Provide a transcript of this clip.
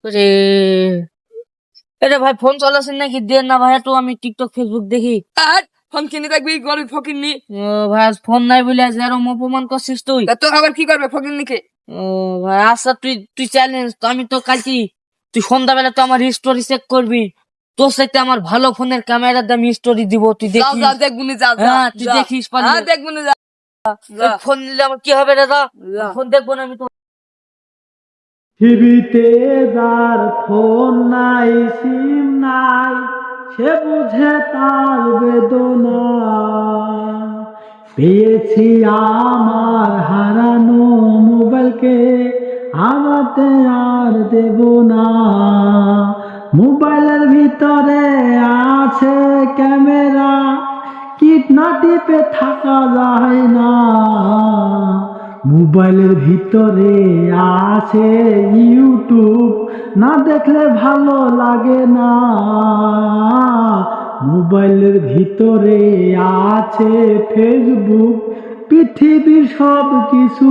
রে এটা ভাই ফোন চালাচ্ছেন নাকি? দেন না ভাই, একটু আমি টিকটক ফেসবুক দেখি। আর ফোন কিনে দেখবি গরিব ফকিন্নি। ও ভাই, আজ ফোন নাই বলে আজ এরম অপমান করছিস তুই? তা তো আবার কি করবে ফকিন্নিকে? ও ভাই আচ্ছা, তুই তুই চ্যালেঞ্জ তো, আমি তো কালকে তুই সন্ধ্যাবেলা তো আমার হিস্টোরি চেক করবি। তোর সাথে আমার ভালো ফোনের ক্যামেরার দাম হিস্টোরি দিব, তুই যাও দেখিস। যাও দেখবুনি, যাও হ্যাঁ তুই দেখিস পারলি। হ্যাঁ দেখবুনি, যা যা। ফোন নিলে আমার কি হবে দাদা? যা। ফোন দেখবো না আমি তো। পৃথিবীতে যার ফোন নাই, সিম নাই, সে বুঝে তার বেদনা। পেয়েছি আমার হারানো মোবাইলকে, হারাতে আর দেব না। মোবাইলের ভিতরে আছে ক্যামেরা, কিট না টিপে থাকা যায় না। মোবাইলের ভিতরে আছে ইউটিউব, না দেখলে ভালো লাগে না। মোবাইলের ভিতরে আছে ফেসবুক, পৃথিবীর সব কিছু